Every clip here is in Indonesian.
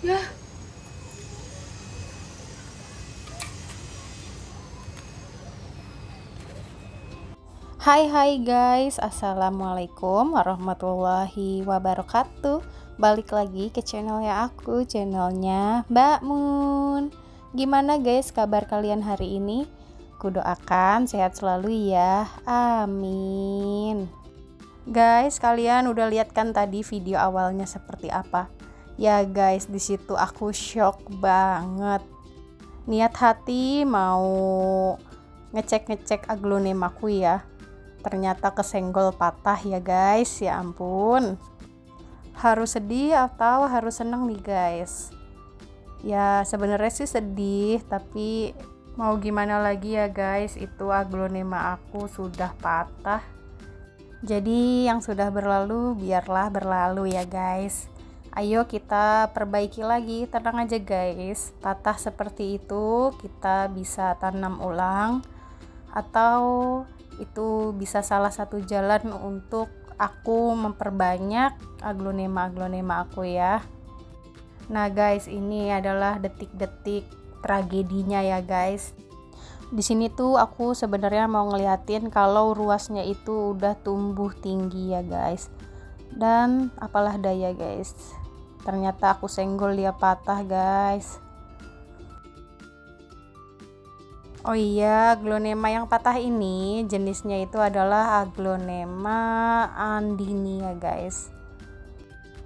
Ya, hai guys, assalamualaikum warahmatullahi wabarakatuh. Balik lagi ke channelnya aku, channelnya Mbak Mun. Gimana guys kabar kalian hari ini? Kudoakan sehat selalu ya, amin. Guys, kalian udah lihat kan tadi video awalnya seperti apa? Ya guys, di situ aku shock banget. Niat hati mau ngecek aglonemaku ya, ternyata kesenggol patah ya guys. Ya ampun, harus sedih atau harus seneng nih guys? Ya sebenarnya sih sedih, tapi mau gimana lagi ya guys, itu aglonema aku sudah patah. Jadi yang sudah berlalu biarlah berlalu ya guys. Ayo kita perbaiki lagi, tenang aja guys. Patah seperti itu kita bisa tanam ulang, atau itu bisa salah satu jalan untuk aku memperbanyak aglonema aku ya. Nah guys, ini adalah detik-detik tragedinya ya guys. Di sini tuh aku sebenarnya mau ngeliatin kalau ruasnya itu udah tumbuh tinggi ya guys. Dan apalah daya guys, ternyata aku senggol dia patah guys. Oh iya, aglonema yang patah ini jenisnya itu adalah aglonema andini ya guys.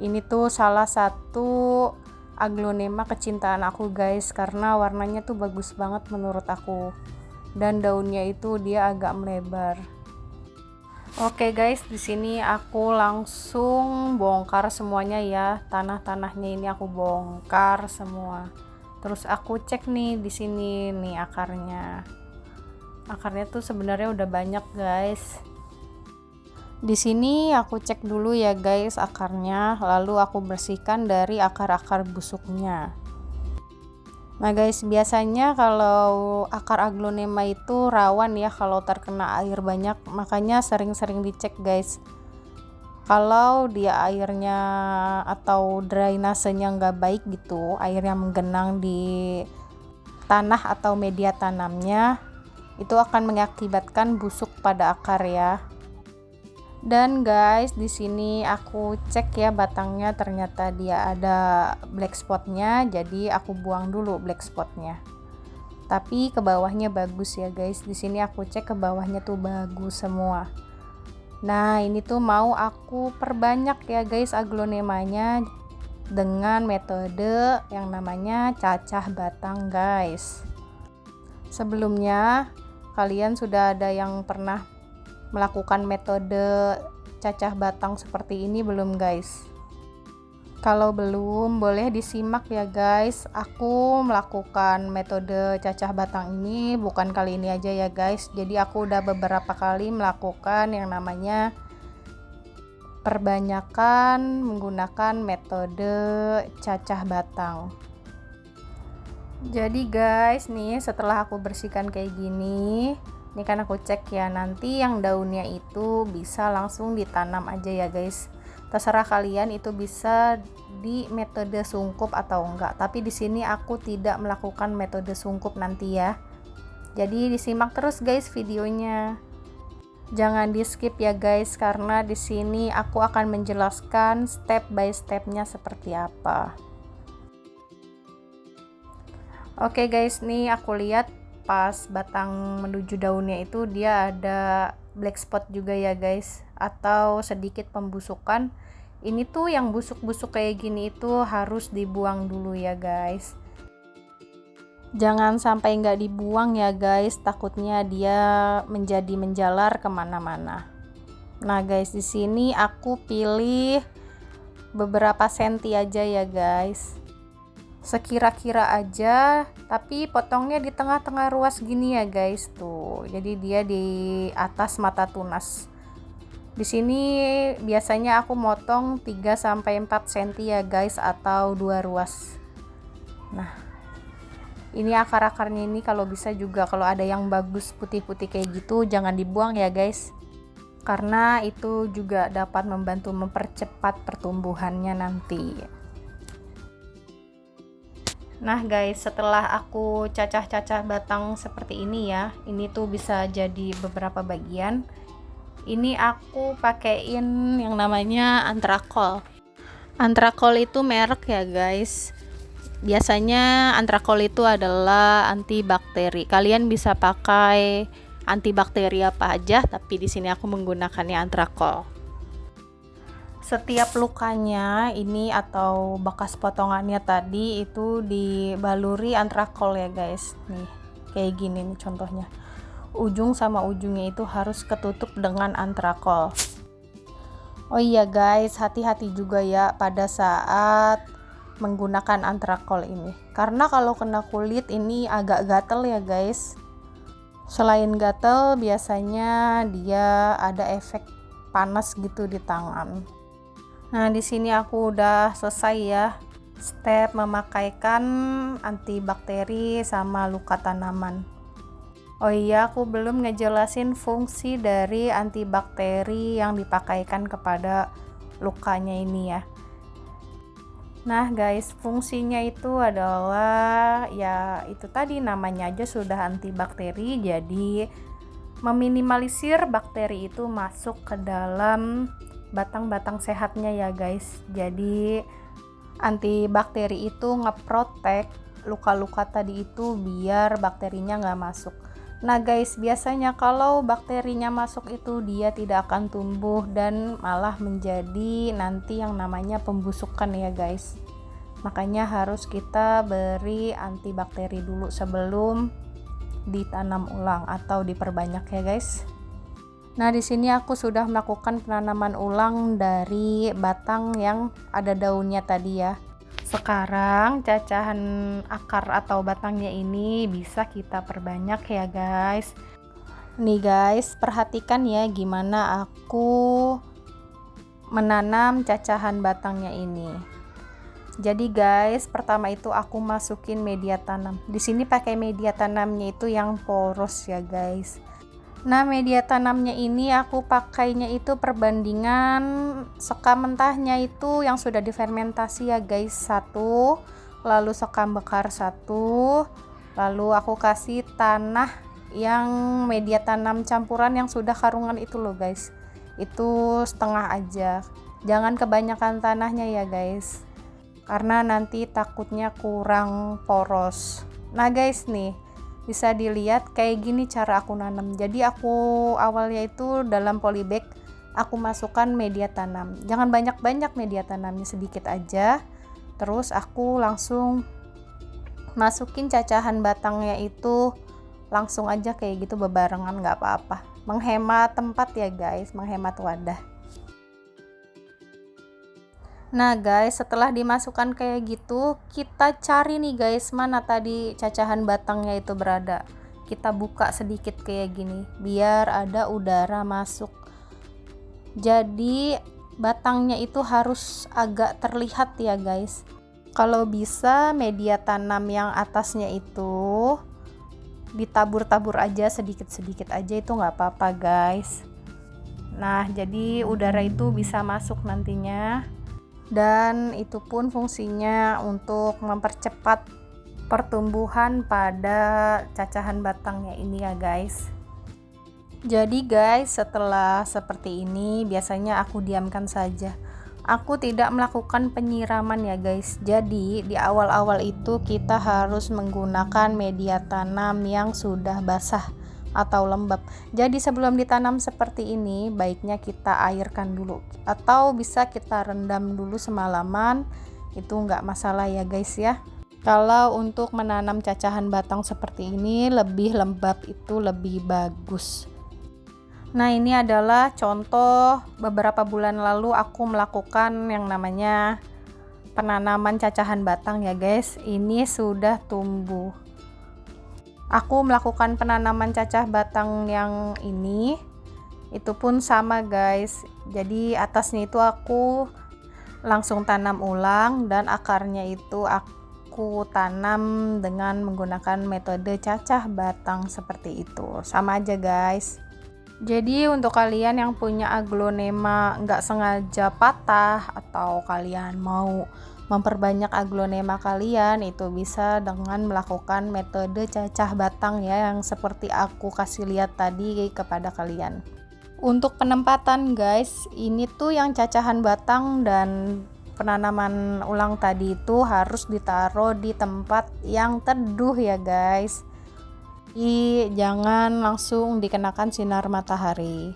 Ini tuh salah satu aglonema kecintaan aku guys, karena warnanya tuh bagus banget menurut aku. Dan daunnya itu dia agak melebar. Oke guys, di sini aku langsung bongkar semuanya ya. Tanah-tanahnya ini aku bongkar semua. Terus aku cek nih di sini nih akarnya. Akarnya tuh sebenarnya udah banyak guys. Di sini aku cek dulu ya guys akarnya, lalu aku bersihkan dari akar-akar busuknya. Nah guys, biasanya kalau akar aglonema itu rawan ya kalau terkena air banyak, makanya sering-sering dicek guys. Kalau dia airnya atau drainasenya nggak baik gitu, airnya menggenang di tanah atau media tanamnya, itu akan mengakibatkan busuk pada akar ya. Dan guys, di sini aku cek ya batangnya, ternyata dia ada black spotnya, jadi aku buang dulu black spotnya. Tapi ke bawahnya bagus ya guys. Di sini aku cek ke bawahnya tuh bagus semua. Nah, ini tuh mau aku perbanyak ya guys aglonemanya dengan metode yang namanya cacah batang guys. Sebelumnya kalian sudah ada yang pernah melakukan metode cacah batang seperti ini belum guys? Kalau belum, boleh disimak ya guys. Aku melakukan metode cacah batang ini bukan kali ini aja ya guys. Jadi aku udah beberapa kali melakukan yang namanya perbanyakan menggunakan metode cacah batang. Jadi guys, nih setelah aku bersihkan kayak gini, ini kan aku cek ya, nanti yang daunnya itu bisa langsung ditanam aja ya guys. Terserah kalian itu bisa di metode sungkup atau enggak. Tapi di sini aku tidak melakukan metode sungkup nanti ya. Jadi disimak terus guys videonya. Jangan di skip ya guys, karena di sini aku akan menjelaskan step by stepnya seperti apa. Oke guys, nih aku lihat pas batang menuju daunnya itu dia ada black spot juga ya guys, atau sedikit pembusukan. Ini tuh yang busuk-busuk kayak gini itu harus dibuang dulu ya guys. Jangan sampai nggak dibuang ya guys, takutnya dia menjadi menjalar kemana-mana. Nah guys, di sini aku pilih beberapa senti aja ya guys, sekira-kira aja, tapi potongnya di tengah-tengah ruas gini ya guys tuh. Jadi dia di atas mata tunas. Di sini biasanya aku motong 3 sampai 4 cm ya guys, atau 2 ruas. Nah, ini akar-akarnya ini kalau bisa juga kalau ada yang bagus putih-putih kayak gitu jangan dibuang ya guys. Karena itu juga dapat membantu mempercepat pertumbuhannya nanti. Nah guys, setelah aku cacah-cacah batang seperti ini ya, ini tuh bisa jadi beberapa bagian. Ini aku pakein yang namanya Antrakol. Antrakol itu merek ya guys. Biasanya Antrakol itu adalah antibakteri. Kalian bisa pakai antibakteri apa aja, tapi di sini aku menggunakannya Antrakol. Setiap lukanya ini atau bekas potongannya tadi itu dibaluri Antrakol ya guys. Nih, kayak gini nih contohnya. Ujung sama ujungnya itu harus ketutup dengan Antrakol. Oh iya guys, hati-hati juga ya pada saat menggunakan Antrakol ini. Karena kalau kena kulit ini agak gatel ya guys. Selain gatel, biasanya dia ada efek panas gitu di tangan. Nah, di sini aku udah selesai ya step memakaikan antibakteri sama luka tanaman. Oh iya, aku belum ngejelasin fungsi dari antibakteri yang dipakaikan kepada lukanya ini ya. Nah guys, fungsinya itu adalah ya itu tadi, namanya aja sudah antibakteri, jadi meminimalisir bakteri itu masuk ke dalam batang-batang sehatnya ya guys. Jadi antibakteri itu ngeprotek luka-luka tadi itu biar bakterinya nggak masuk. Nah guys, biasanya kalau bakterinya masuk itu dia tidak akan tumbuh dan malah menjadi nanti yang namanya pembusukan ya guys. Makanya harus kita beri antibakteri dulu sebelum ditanam ulang atau diperbanyak ya guys. Nah, di sini aku sudah melakukan penanaman ulang dari batang yang ada daunnya tadi ya. Sekarang cacahan akar atau batangnya ini bisa kita perbanyak ya guys. Nih guys, perhatikan ya gimana aku menanam cacahan batangnya ini. Jadi guys, pertama itu aku masukin media tanam. Di sini pakai media tanamnya itu yang poros ya guys. Nah, media tanamnya ini aku pakainya itu perbandingan sekam mentahnya itu yang sudah difermentasi ya guys, 1, lalu sekam bekar 1, lalu aku kasih tanah yang media tanam campuran yang sudah karungan itu loh guys. Itu setengah aja. Jangan kebanyakan tanahnya ya guys. Karena nanti takutnya kurang poros. Nah guys nih, bisa dilihat kayak gini cara aku nanam. Jadi aku awalnya itu dalam polybag aku masukkan media tanam. Jangan banyak-banyak media tanamnya, sedikit aja. Terus aku langsung masukin cacahan batangnya itu langsung aja kayak gitu bebarengan, nggak apa-apa. Menghemat tempat ya guys, menghemat wadah. Nah guys, setelah dimasukkan kayak gitu, kita cari nih guys mana tadi cacahan batangnya itu berada. Kita buka sedikit kayak gini biar ada udara masuk. Jadi batangnya itu harus agak terlihat ya guys. Kalau bisa media tanam yang atasnya itu ditabur-tabur aja sedikit-sedikit aja, itu nggak apa-apa guys. Nah jadi udara itu bisa masuk nantinya. Dan itu pun fungsinya untuk mempercepat pertumbuhan pada cacahan batangnya ini ya guys. Jadi guys, setelah seperti ini biasanya aku diamkan saja. Aku tidak melakukan penyiraman ya guys. Jadi di awal-awal itu kita harus menggunakan media tanam yang sudah basah atau lembab. Jadi sebelum ditanam seperti ini, baiknya kita airkan dulu atau bisa kita rendam dulu semalaman. Itu nggak masalah ya guys ya. Kalau untuk menanam cacahan batang seperti ini, lebih lembab itu lebih bagus. Nah, ini adalah contoh beberapa bulan lalu aku melakukan yang namanya penanaman cacahan batang ya guys. Ini sudah tumbuh. Aku melakukan penanaman cacah batang yang ini itu pun sama guys. Jadi atasnya itu aku langsung tanam ulang dan akarnya itu aku tanam dengan menggunakan metode cacah batang seperti itu. Sama aja guys. Jadi untuk kalian yang punya aglonema nggak sengaja patah atau kalian mau memperbanyak aglonema kalian, itu bisa dengan melakukan metode cacah batang ya, yang seperti aku kasih lihat tadi kepada kalian. Untuk penempatan guys, ini tuh yang cacahan batang dan penanaman ulang tadi itu harus ditaruh di tempat yang teduh ya guys. Jadi jangan langsung dikenakan sinar matahari.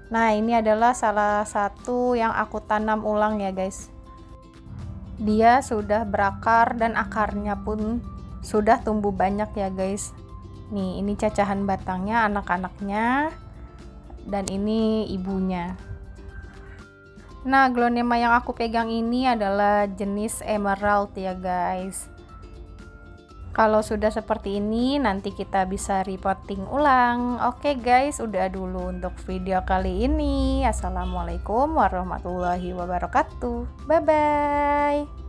Nah, ini adalah salah satu yang aku tanam ulang ya guys. Dia sudah berakar dan akarnya pun sudah tumbuh banyak ya guys. Nih, ini cacahan batangnya, anak-anaknya, dan ini ibunya. Nah, aglonema yang aku pegang ini adalah jenis emerald ya guys. Kalau sudah seperti ini, nanti kita bisa repotting ulang. Oke guys, udah dulu untuk video kali ini. Assalamualaikum warahmatullahi wabarakatuh. Bye bye.